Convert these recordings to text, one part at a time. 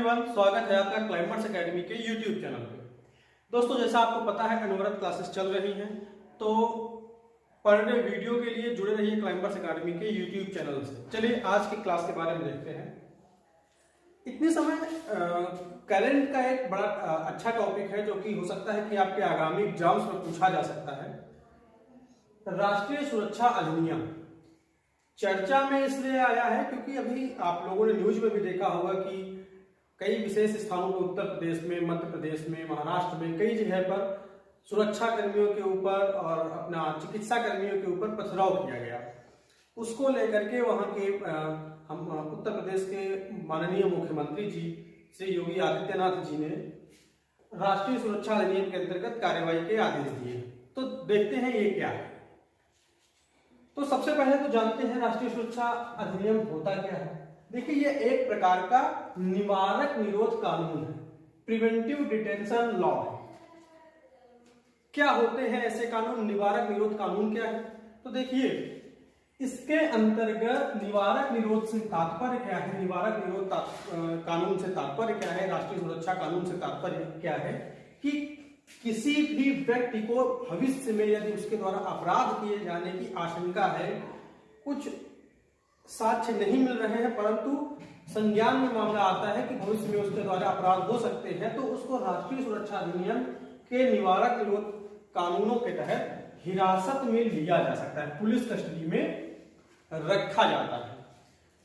Everyone, स्वागत है आपका क्लाइमेट्स एकेडमी के यूट्यूब चैनल पे। दोस्तों, जैसा आपको पता है अनवरत क्लासेस चल रही हैं, तो पर डे वीडियो के लिए जुड़े रहिए क्लाइमेट्स एकेडमी के यूट्यूब चैनल से। चलिए आज की क्लास के बारे में देखते हैं। इतने समय करंट का एक बड़ा अच्छा टॉपिक है जो कि हो सकता है कि आपके आगामी एग्जाम्स में पूछा जा सकता है। राष्ट्रीय सुरक्षा अधिनियम चर्चा में इसलिए आया है क्योंकि अभी आप लोगों ने न्यूज में भी देखा होगा कि कई विशेष स्थानों पर उत्तर प्रदेश में, मध्य प्रदेश में, महाराष्ट्र में कई जगह पर सुरक्षा कर्मियों के ऊपर और अपना चिकित्सा कर्मियों के ऊपर पथराव किया गया। उसको लेकर के वहां के हम उत्तर प्रदेश के माननीय मुख्यमंत्री जी श्री योगी आदित्यनाथ जी ने राष्ट्रीय सुरक्षा अधिनियम के अंतर्गत कार्रवाई के आदेश दिए। तो देखते हैं ये क्या है। तो सबसे पहले तो जानते हैं राष्ट्रीय सुरक्षा अधिनियम होता क्या है। देखिए, ये एक प्रकार का निवारक निरोध कानून है, प्रिवेंटिव डिटेंशन लॉ है। क्या होते हैं ऐसे कानून? निवारक निरोध कानून क्या है? तो देखिए, इसके अंतर्गत निवारक निरोध से तात्पर्य क्या है, निवारक निरोध कानून से तात्पर्य क्या है, राष्ट्रीय सुरक्षा कानून से तात्पर्य क्या है कि किसी भी व्यक्ति को भविष्य में यदि उसके द्वारा अपराध किए जाने की आशंका है, कुछ साक्ष्य नहीं मिल रहे हैं परंतु संज्ञान में मामला आता है कि भविष्य में उसके द्वारा अपराध हो सकते हैं, तो उसको राष्ट्रीय सुरक्षा अधिनियम के निवारक निरोध कानूनों के तहत हिरासत में लिया जा सकता है, पुलिस कस्टडी में रखा जाता है।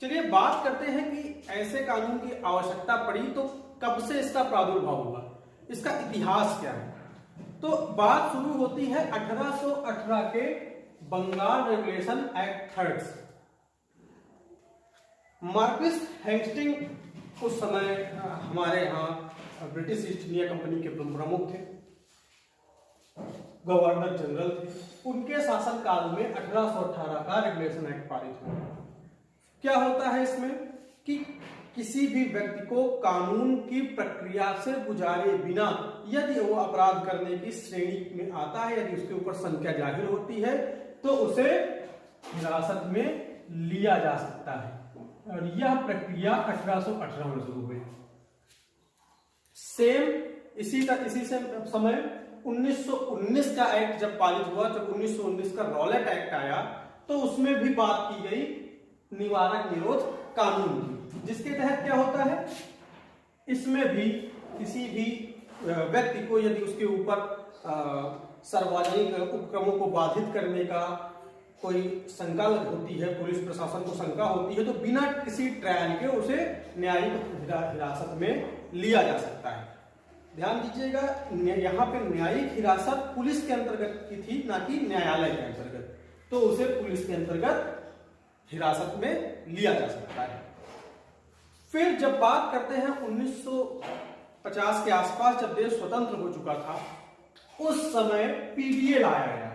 चलिए बात करते हैं कि ऐसे कानून की आवश्यकता पड़ी तो कब से इसका प्रादुर्भाव हुआ, इसका इतिहास क्या है। तो बात शुरू होती है 1818 के बंगाल रेगुलेशन एक्ट थर्ड से। मार्क्विस हेस्टिंग्स उस समय हमारे यहाँ ब्रिटिश ईस्ट इंडिया कंपनी के प्रमुख थे, गवर्नर जनरल थे। उनके शासनकाल में 1818 का रेगुलेशन एक्ट पारित हुआ। क्या होता है इसमें कि किसी भी व्यक्ति को कानून की प्रक्रिया से गुजारे बिना यदि वो अपराध करने की श्रेणी में आता है, यदि उसके ऊपर संख्या जाहिर होती है, तो उसे हिरासत में लिया जा सकता है। और यह प्रक्रिया 1818 में शुरू हुई। सेम इसी से समय 1919 का एक्ट जब पारित हुआ, जब 1919 का रॉलेट एक्ट आया, तो उसमें भी बात की गई निवारक निरोध कानून की, जिसके तहत क्या होता है, इसमें भी किसी भी व्यक्ति को यदि उसके ऊपर सार्वजनिक उपक्रमों को बाधित करने का कोई शंका होती है, पुलिस प्रशासन को शंका होती है, तो बिना किसी ट्रायल के उसे न्यायिक हिरासत में लिया जा सकता है। ध्यान दीजिएगा, यहाँ पे न्यायिक हिरासत पुलिस के अंतर्गत की थी, ना कि न्यायालय के अंतर्गत, तो उसे पुलिस के अंतर्गत हिरासत में लिया जा सकता है। फिर जब बात करते हैं 1950 के आसपास, जब देश स्वतंत्र हो चुका था, उस समय पीडीए लाया गया।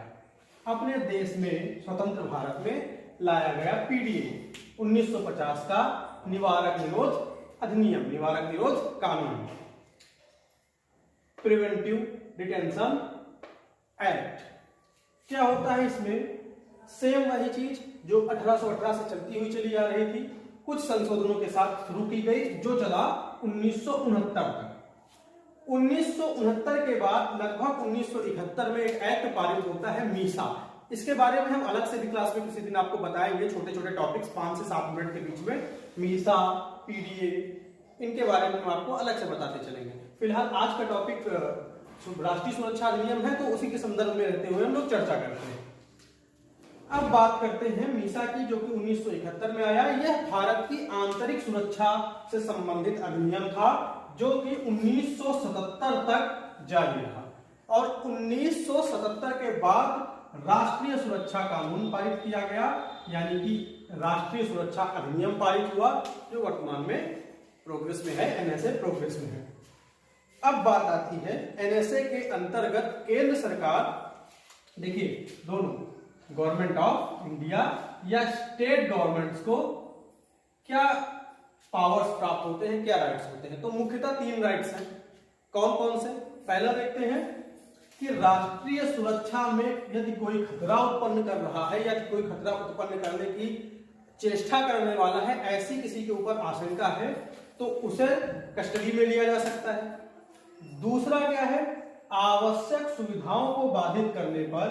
अपने देश में, स्वतंत्र भारत में लाया गया पीडीए 1950 का निवारक निरोध अधिनियम, निवारक निरोध कानून, प्रिवेंटिव डिटेंशन एक्ट। क्या होता है इसमें? सेम वही चीज जो 1818 से चलती हुई चली आ रही थी, कुछ संशोधनों के साथ शुरू की गई, जो चला 1969 तक। 1969 के बाद लगभग 1971 में एक एक्ट पारित होता है, मीसा। इसके बारे में हम अलग से भी क्लास में किसी दिन आपको बताएंगे, छोटे छोटे टॉपिक्स 5 से 7 मिनट के बीच में। मीसा, पीडीए, इनके बारे में हम आपको अलग से बताते चलेंगे। फिलहाल आज का टॉपिक राष्ट्रीय सुरक्षा अधिनियम है, तो उसी के संदर्भ में रहते हुए हम लोग चर्चा करते हैं। अब बात करते हैं मीसा की, जो कि 1971 में आया। यह भारत की आंतरिक सुरक्षा से संबंधित अधिनियम था, जो कि 1977 तक जारी रहा। और 1977 के बाद राष्ट्रीय सुरक्षा कानून पारित किया गया, यानी कि राष्ट्रीय सुरक्षा अधिनियम पारित हुआ, जो वर्तमान में प्रोग्रेस में है, एनएसए प्रोग्रेस में है। अब बात आती है एनएसए के अंतर्गत केंद्र सरकार, देखिए दोनों गवर्नमेंट ऑफ इंडिया या स्टेट गवर्नमेंट्स को क्या पावर्स प्राप्त होते हैं, क्या राइट्स होते हैं। तो मुख्यतः 3 राइट्स हैं। कौन कौन से? पहला देखते हैं कि राष्ट्रीय सुरक्षा में यदि कोई खतरा उत्पन्न कर रहा है या कोई खतरा उत्पन्न करने की चेष्टा करने वाला है, ऐसी किसी के ऊपर आशंका है, तो उसे कस्टडी में लिया जा सकता है। दूसरा क्या है, आवश्यक सुविधाओं को बाधित करने पर,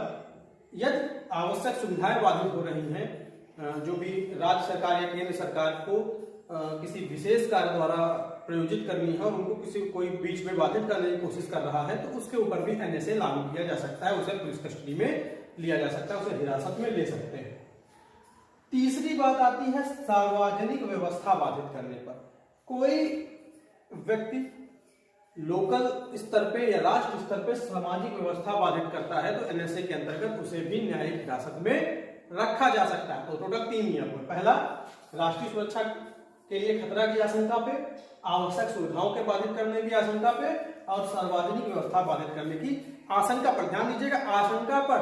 यदि आवश्यक सुविधाएं बाधित हो रही हैं, जो भी राज्य सरकार या केंद्र सरकार को किसी विशेष कार्य द्वारा प्रयोजित करनी है और उनको कोई बीच में बाधित करने की कोशिश कर रहा है, तो उसके ऊपर भी एनएसए लागू किया जा सकता है, उसे पुलिस कस्टडी में लिया जा सकता है, उसे हिरासत में ले सकते हैं। तीसरी बात आती है सार्वजनिक व्यवस्था बाधित करने पर। कोई व्यक्ति लोकल स्तर पे या राष्ट्र स्तर पे सामाजिक व्यवस्था बाधित करता है तो एनएसए के अंतर्गत उसे भी न्यायिक हिरासत में रखा जा सकता है। तो टोटल 3 नियम है। पहला, राष्ट्रीय सुरक्षा के लिए खतरा की आशंका पे, आवश्यक सुविधाओं के बाधित करने की आशंका पे और सार्वजनिक व्यवस्था बाधित करने की आशंका पर। ध्यान दीजिएगा, आशंका पर,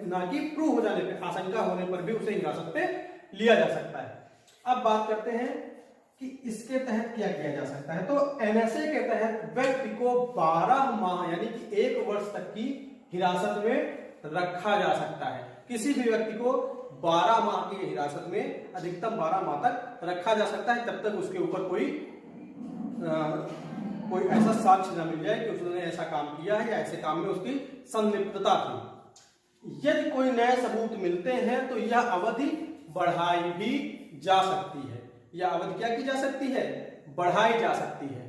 ना कि प्रूव हो जाने पे, आशंका होने पर भी उसे हिरासत पे लिया जा सकता है। अब बात करते हैं कि इसके तहत क्या किया जा सकता है। तो एनएसए के तहत व्यक्ति को 12 माह यानी कि 1 वर्ष तक की हिरासत में रखा जा सकता है। किसी भी व्यक्ति को 12 माह की हिरासत में, अधिकतम 12 माह तक रखा जा सकता है, तब तक उसके ऊपर कोई ऐसा साक्ष्य न मिल जाए कि उसने ऐसा काम किया है या ऐसे काम में उसकी संलिप्तता थी। यदि कोई नए सबूत मिलते हैं तो यह अवधि बढ़ाई भी जा सकती है। यह अवधि क्या की जा सकती है, बढ़ाई जा सकती है।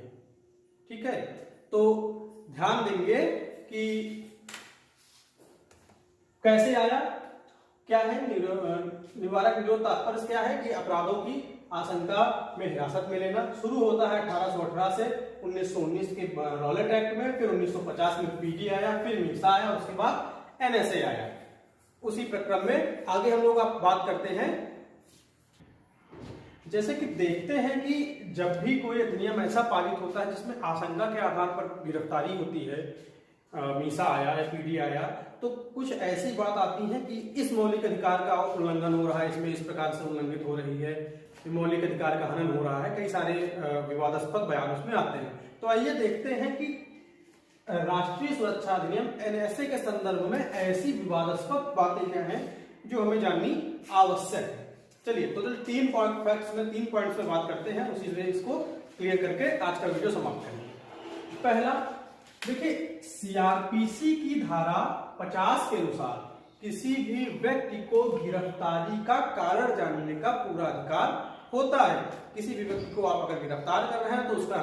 ठीक है, तो ध्यान देंगे कि कैसे आया, क्या है निवारक निरोध तात्पर्य क्या है कि अपराधों की आशंका में हिरासत में लेना। शुरू होता है 1818 से 1919 के रॉलेट एक्ट में, फिर 1950 में पीजी आया, फिर मीसा आया, उसके बाद एनएसए आया। उसी प्रक्रम में आगे हम लोग अब बात करते हैं। जैसे कि देखते हैं कि जब भी कोई अधिनियम ऐसा पारित होता है जिसमें आशंका के आधार पर गिरफ्तारी होती है, मीसा आया या पीडी आया, तो कुछ ऐसी बात आती है कि इस मौलिक अधिकार का उल्लंघन हो रहा है, इसमें इस प्रकार से उल्लंघित हो रही है, मौलिक अधिकार का हनन हो रहा है, कई सारे विवादास्पद बयान उसमें आते हैं। तो आइए देखते हैं कि राष्ट्रीय सुरक्षा अधिनियम एनएसए के संदर्भ में ऐसी विवादास्पद बातें क्या हैं जो हमें जाननी आवश्यक है। चलिए, तो 3 पॉइंट्स में बात करते हैं, उसी से इसको क्लियर करके आज का वीडियो समाप्त करेंगे। पहला देखिए, सीआरपीसी की धारा 50 के अनुसार किसी भी व्यक्ति को गिरफ्तारी का कारण जानने का पूरा अधिकार होता है। किसी भी व्यक्ति को आप अगर गिरफ्तार कर रहे हैं तो उसका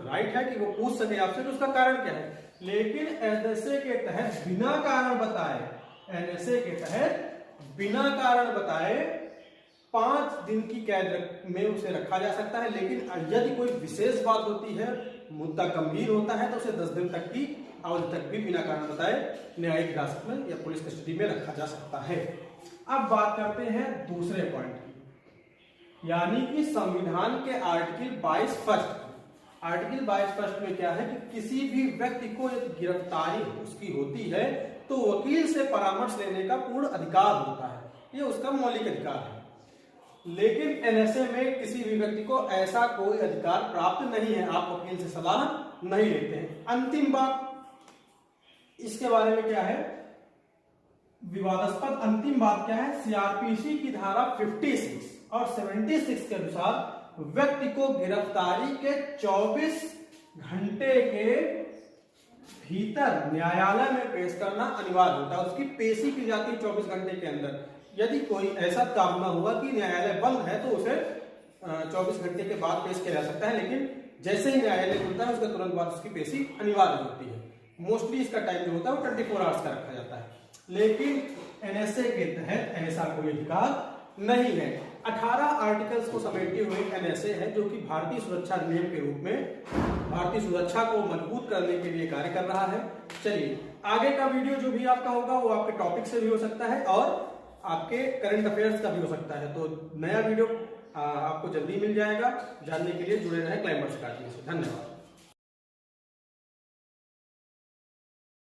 राइट है कि वो पूछ सके आपसे कि उसका कारण क्या है। लेकिन एनएसए के तहत बिना कारण बताए, एनएसए के तहत बिना कारण बताए 5 दिन की कैद में उसे रखा जा सकता है। लेकिन यदि कोई विशेष बात होती है, मुद्दा गंभीर होता है, तो उसे 10 दिन तक की अवधि तक भी बिना कारण बताए न्यायिक हिरासत में या पुलिस कस्टडी में रखा जा सकता है। अब बात करते हैं दूसरे पॉइंट की, यानी कि संविधान के आर्टिकल 22 फर्स्ट। आर्टिकल 22 फर्स्ट में क्या है कि किसी भी व्यक्ति को यदि गिरफ्तारी उसकी होती है तो वकील से परामर्श लेने का पूर्ण अधिकार होता है, ये उसका मौलिक अधिकार है। लेकिन एनएसए में किसी भी व्यक्ति को ऐसा कोई अधिकार प्राप्त नहीं है, आप वकील से सलाह नहीं लेते हैं। अंतिम बात इसके बारे में क्या है, विवादास्पद अंतिम बात क्या है, सीआरपीसी की धारा 56 और 76 के अनुसार व्यक्ति को गिरफ्तारी के 24 घंटे के भीतर न्यायालय में पेश करना अनिवार्य होता है। उसकी पेशी की जाती है 24 घंटे के अंदर। यदि कोई ऐसा काम न हुआ कि न्यायालय बंद है तो उसे 24 घंटे के बाद पेश किया जा सकता है, लेकिन जैसे ही न्यायालय खुलता है उसके तुरंत बाद उसकी पेशी अनिवार्य होती है। मोस्टली इसका टाइम जो होता है वो 24 आवर्स का रखा जाता है। लेकिन एनएसए के तहत ऐसा कोई अधिकार नहीं है। 18 आर्टिकल्स को समेटे हुए एनएसए है जो कि भारतीय सुरक्षा अधिनियम के रूप में भारतीय सुरक्षा को मजबूत करने के लिए कार्य कर रहा है। चलिए, आगे का वीडियो जो भी आपका होगा वो आपके टॉपिक से भी हो सकता है और आपके करंट अफेयर्स का भी हो सकता है। तो नया वीडियो आपको जल्दी मिल जाएगा। जानने के लिए जुड़े रहें क्लाइंबर्स अकेडमी से। धन्यवाद।